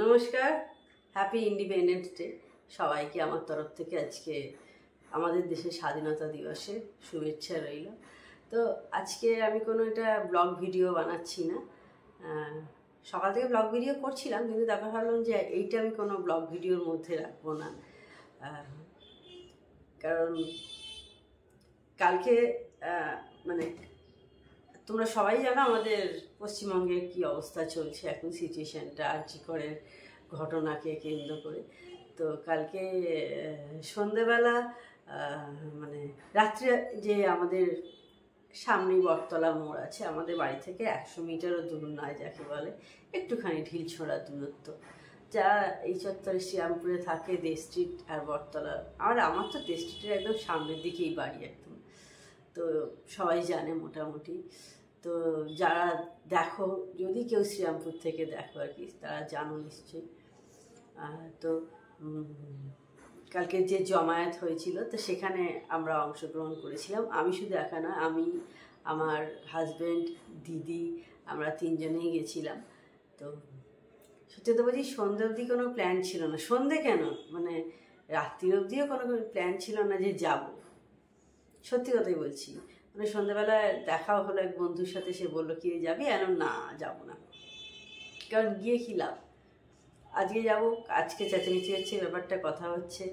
নমস্কার, happy independence day সবাইকে আমার তরফ থেকে। আজকে আমাদের দেশের স্বাধীনতা দিবসের শুভেচ্ছা রইল। তো আজকে আমি কোনো এটা ব্লগ ভিডিও বানাচ্ছি না। সকাল থেকে ব্লগ ভিডিও করছিলাম, কিন্তু তারপর ভাবলাম যে এইটা আমি কোনো ব্লগ ভিডিওর মধ্যে রাখবো না, কারণ কালকে মানে তোমরা সবাই জানো আমাদের পশ্চিমবঙ্গের কি অবস্থা চলছে এখন, সিচুয়েশানটা আরজি করের ঘটনাকে কেন্দ্র করে। তো কালকে সন্ধেবেলা মানে রাত্রে যে আমাদের সামনেই বটতলা মোড় আছে, আমাদের বাড়ি থেকে 100 মিটারও দূর নয়, যাকে বলে একটুখানি ঢিলছোড়া দূরত্ব, যা এই চত্বরে শ্রীরামপুরে থাকে। দে স্ট্রিট আর বটতলা, আমার তো দে স্ট্রিটের একদম সামনের দিকেই বাড়ি একদম, তো সবাই জানে মোটামুটি। তো যারা দেখো, যদি কেউ শ্রীরামপুর থেকে দেখো আর কি, তারা জানো নিশ্চয়ই। তো কালকে যে জমায়েত হয়েছিল, তো সেখানে আমরা অংশগ্রহণ করেছিলাম। আমি শুধু একা নয়, আমি, আমার হাজব্যান্ড, দিদি, আমরা তিনজনেই গেছিলাম। তো সত্যি তো বলছি, সন্ধ্যে অবধি কোনো প্ল্যান ছিল না। সন্ধ্যে কেন, মানে রাত্রির অবধিও কোনো প্ল্যান ছিল না যে যাব। সত্যি কথাই বলছি, মানে সন্ধ্যাবেলায় দেখাও হলো এক বন্ধুর সাথে, সে বললো কি যাবি? না, যাবো না, কারণ গিয়ে কী লাভ। আজকে যাব, আজকে চেঁচামেচি হচ্ছে, ব্যাপারটা কথা হচ্ছে,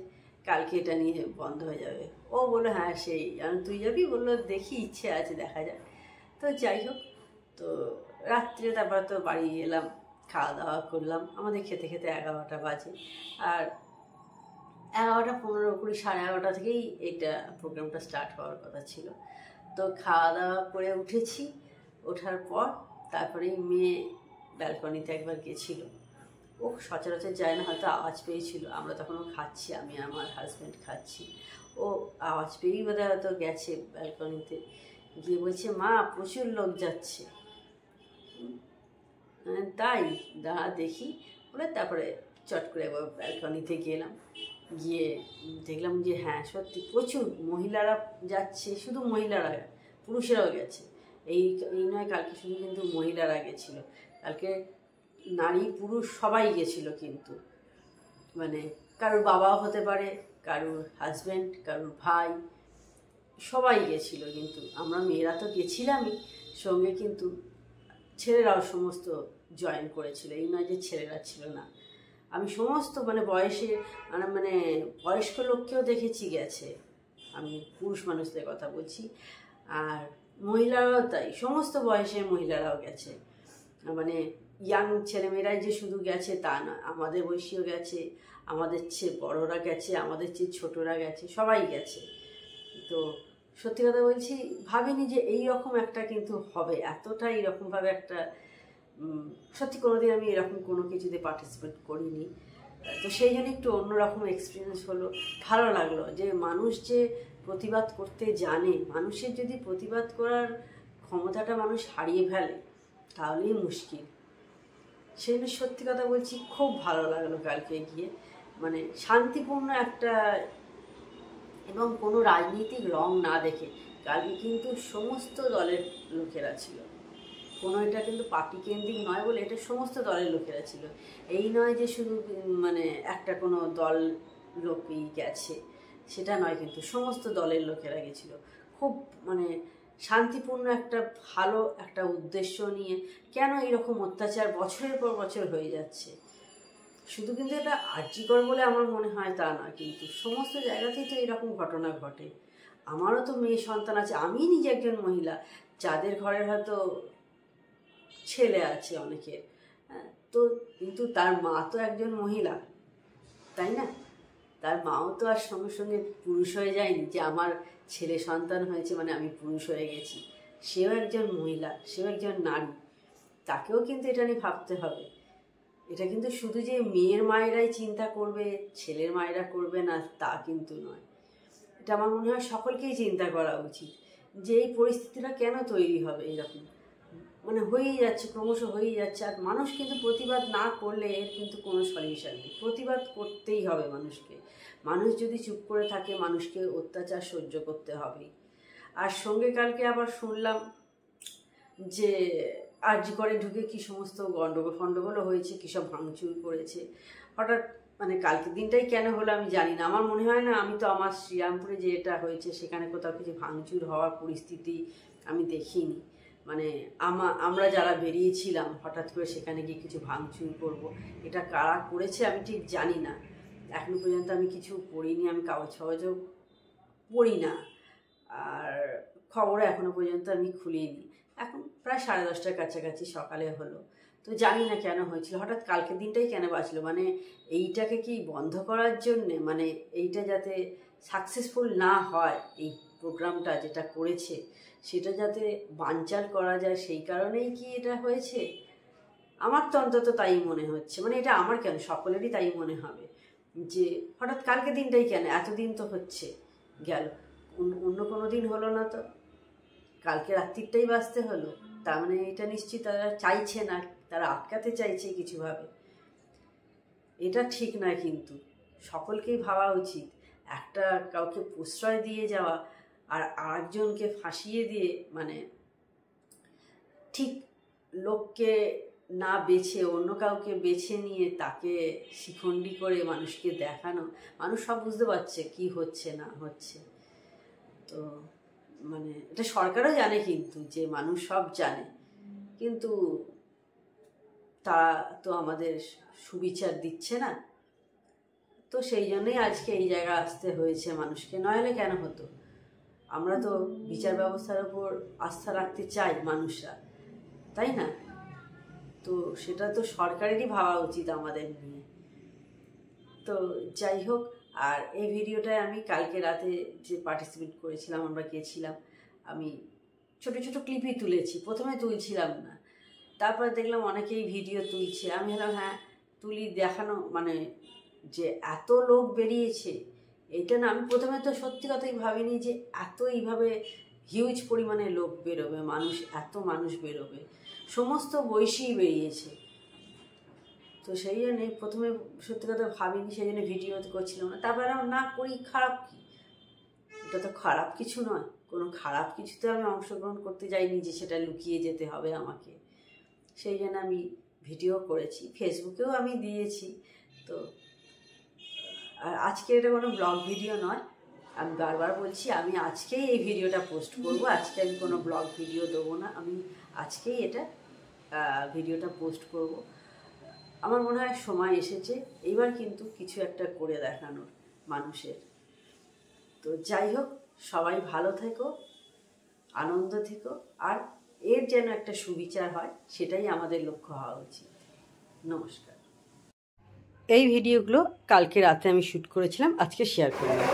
কালকে এটা নিয়ে বন্ধ হয়ে যাবে। ও বললো হ্যাঁ সেই, তুই যাবি? বললো দেখি, ইচ্ছে আছে, দেখা যাক। তো যাই হোক, তো রাত্রে তারপর তো বাড়ি এলাম, খাওয়া দাওয়া করলাম। আমাদের খেতে খেতে 11টা বাজে, আর 11টা 15, 20, 11:30 থেকেই এইটা প্রোগ্রামটা স্টার্ট হওয়ার কথা ছিল। তো খাওয়া দাওয়া করে উঠেছি, ওঠার পর তারপরেই মেয়ে ব্যালকনিতে একবার গেছিল। ও সচরাচর যায় না, হয়তো আওয়াজ পেয়েছিল, আমরা তখনও খাচ্ছি, আমি আমার হাজব্যান্ড খাচ্ছি। ও আওয়াজ পেয়েই বোধহয় হয়তো গেছে ব্যালকনিতে, গিয়ে বলছে মা প্রচুর লোক যাচ্ছে। তাই দাঁড়া দেখি বলে তারপরে চট করে একবার ব্যালকনিতে গেলাম, গিয়ে দেখলাম যে হ্যাঁ সত্যি প্রচুর মহিলারা যাচ্ছে। শুধু মহিলারা, পুরুষেরাও গেছে। এই নয় কালকে শুধু কিন্তু মহিলারা গেছিলো, কালকে নারী পুরুষ সবাই গেছিলো। কিন্তু মানে কারোর বাবাও হতে পারে, কারোর হাজব্যান্ড, কারোর ভাই, সবাই গেছিলো। কিন্তু আমরা মেয়েরা তো গেছিলামই, সঙ্গে কিন্তু ছেলেরাও সমস্ত জয়েন করেছিল। এই নয় যে ছেলেরা ছিল না। আমি সমস্ত মানে বয়সে, মানে বয়স্ক লোককেও দেখেছি গেছে, আমি পুরুষ মানুষদের কথা বলছি। আর মহিলারাও তাই, সমস্ত বয়সের মহিলারাও গেছে। মানে ইয়াং ছেলেমেয়েরাই যে শুধু গেছে তা না, আমাদের বয়সীও গেছে, আমাদের চেয়ে বড়রা গেছে, আমাদের চেয়ে ছোটরা গেছে, সবাই গেছে। তো সত্যি কথা বলছি, ভাবিনি যে এই রকম একটা কিন্তু হবে, এতটা এইরকমভাবে একটা, সত্যি কোনোদিন আমি এরকম কোনো কিছুতে পার্টিসিপেট করিনি। তো সেই জন্য একটু অন্যরকম এক্সপিরিয়েন্স হলো, ভালো লাগলো যে মানুষ যে প্রতিবাদ করতে জানে। মানুষের যদি প্রতিবাদ করার ক্ষমতাটা মানুষ হারিয়ে ফেলে তাহলেই মুশকিল। সেই জন্য সত্যি কথা বলছি, খুব ভালো লাগলো কালকে গিয়ে, মানে শান্তিপূর্ণ একটা, এবং কোনো রাজনৈতিক রং না দেখে। কালকে কিন্তু সমস্ত দলের লোকেরা ছিল, কোনো এটা কিন্তু পার্টি কেন্দ্রিক নয় বলে এটা সমস্ত দলের লোকেরা ছিল। এই নয় যে শুধু মানে একটা কোনো দল লোকই গেছে, সেটা নয়, কিন্তু সমস্ত দলের লোকেরা গেছিল। খুব মানে শান্তিপূর্ণ একটা, ভালো একটা উদ্দেশ্য নিয়ে। কেন এরকম অত্যাচার বছরের পর বছর হয়ে যাচ্ছে? শুধু কিন্তু এটা আরজিকর বলে আমার মনে হয় তা না, কিন্তু সমস্ত জায়গাতেই তো এরকম ঘটনা ঘটে। আমারও তো মেয়ে সন্তান আছে, আমি নিজে একজন মহিলা, যাদের ঘরে হয়তো ছেলে আছে অনেকের, তো কিন্তু তার মা তো একজন মহিলা, তাই না? তার মাও তো আর সঙ্গে সঙ্গে পুরুষ হয়ে যায়নি যে আমার ছেলে সন্তান হয়েছে মানে আমি পুরুষ হয়ে গেছি। সেও একজন মহিলা, সেও একজন নারী, তাকেও কিন্তু এটা নিয়ে ভাবতে হবে। এটা কিন্তু শুধু যে মেয়ের মায়েরাই চিন্তা করবে, ছেলের মায়েরা করবে না, তা কিন্তু নয়। এটা আমার মনে হয় সকলকেই চিন্তা করা উচিত, যে এই পরিস্থিতিটা কেন তৈরি হবে এরকম, মানে হয়েই যাচ্ছে, ক্রমশ হয়েই যাচ্ছে। আর মানুষ কিন্তু প্রতিবাদ না করলে এর কিন্তু কোনো সলিউশন নেই। প্রতিবাদ করতেই হবে মানুষকে। মানুষ যদি চুপ করে থাকে, মানুষকে অত্যাচার সহ্য করতে হবে। আর সঙ্গে কালকে আবার শুনলাম যে আরজি করে ঢুকে কি সমস্ত গন্ডগোলও হয়েছে, কী সব ভাঙচুর করেছে হঠাৎ, মানে কালকের দিনটাই কেন হলো আমি জানি না। আমার মনে হয় না, আমি তো আমার শ্রীরামপুরে যে এটা হয়েছে সেখানে কোথাও কিছু ভাঙচুর হওয়ার পরিস্থিতি আমি দেখিনি। মানে আমরা যারা বেরিয়েছিলাম হঠাৎ করে সেখানে গিয়ে কিছু ভাঙচুর করব, এটা কারা করেছে আমি ঠিক জানি না। এখনো পর্যন্ত আমি কিছু পড়িনি, আমি কাগজ ফাগজও পড়ি না, আর খবরও এখনো পর্যন্ত আমি খুলিনি। এখন প্রায় 10:30টার কাছাকাছি সকালে হলো, তো জানি না কেন হয়েছিল, হঠাৎ কালকের দিনটাই কেন বাঁচলো। মানে এইটাকে কি বন্ধ করার জন্যে, মানে এইটা যাতে সাকসেসফুল না হয়, এই প্রোগ্রামটা যেটা করেছে সেটা যাতে বানচাল করা যায়, সেই কারণেই কি এটা হয়েছে? আমার তো অন্তত তাই মনে হচ্ছে। মানে এটা আমার কেন, সকলেরই তাই মনে হবে যে হঠাৎ কালকে দিনটাই কেন, এতদিন তো হচ্ছে গেল, অন্য কোনো দিন হলো না, তো কালকে রাত্রিটাই বাঁচতে হলো। তার মানে এটা নিশ্চিত তারা চাইছে না, তারা আটকাতে চাইছে কিছুভাবে। এটা ঠিক নয়, কিন্তু সকলকেই ভাবা উচিত। একটা কাউকে প্রশ্রয় দিয়ে যাওয়া আর আরেকজনকে ফাঁসিয়ে দিয়ে, মানে ঠিক লোককে না বেছে অন্য কাউকে বেছে নিয়ে তাকে শিখণ্ডী করে মানুষকে দেখানো, মানুষ সব বুঝতে পারছে কি হচ্ছে না হচ্ছে। তো মানে এটা সরকারও জানে, কিন্তু যে মানুষ সব জানে, কিন্তু তা তো আমাদের সুবিচার দিচ্ছে না। তো সেই জন্যই আজকে এই জায়গা আসতে হয়েছে মানুষকে, নইলে কেন হতো? আমরা তো বিচার ব্যবস্থার উপর আস্থা রাখতে চাই মানুষরা, তাই না? তো সেটা তো সরকারেরই ভাবা উচিত আমাদের নিয়ে। তো যাই হোক, আর এই ভিডিওটায় আমি কালকে রাতে যে পার্টিসিপেট করেছিলাম, আমরা গিয়েছিলাম, আমি ছোট ছোট ক্লিপই তুলেছি, প্রথমে তুলছিলাম না, তারপরে দেখলাম অনেকেই ভিডিও তুলছে, আমি ভাবলাম হ্যাঁ তুলি, দেখানো মানে যে এত লোক বেরিয়েছে এটা না। আমি প্রথমে তো সত্যি কথাই ভাবিনি যে এত এইভাবে হিউজ পরিমাণে লোক বেরোবে, এত মানুষ বেরোবে, সমস্ত বয়সী বেরিয়েছে। তো সেই জন্যে প্রথমে সত্যি কথা ভাবিনি, সেই জন্য ভিডিও করছিলাম না। তারপরে না করি, খারাপ কি? এটা তো খারাপ কিছু নয়, কোনো খারাপ কিছুতে আমি অংশগ্রহণ করতে যাইনি যে সেটা লুকিয়ে যেতে হবে আমাকে। সেই জন্য আমি ভিডিও করেছি, ফেসবুকেও আমি দিয়েছি। তো আজকে এটা কোনো ব্লগ ভিডিও নয়, আমি বারবার বলছি, আমি আজকেই এই ভিডিওটা পোস্ট করব। আজকে আমি কোনো ব্লগ ভিডিও দেবো না, আমি আজকেই এটা ভিডিওটা পোস্ট করব। আমার মনে হয় সময় এসেছে এইবার কিন্তু কিছু একটা করে দেখানোর মানুষের। তো যাই হোক, সবাই ভালো থেকো, আনন্দ থেকো, আর এর যেন একটা সুবিচার হয় সেটাই আমাদের লক্ষ্য হওয়া উচিত। নমস্কার। এই ভিডিওগুলো কালকে রাতে আমি শ্যুট করেছিলাম, আজকে শেয়ার করলাম।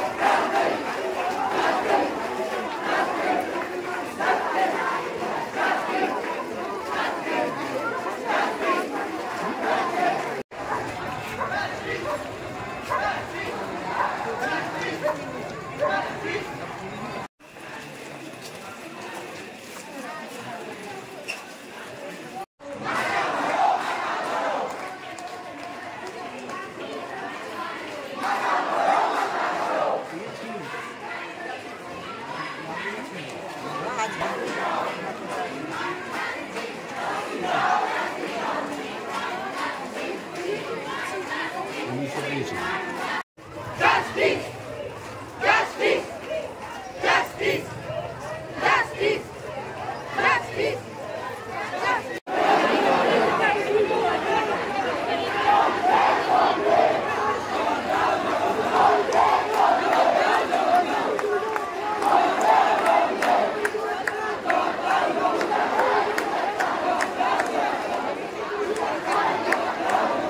Ini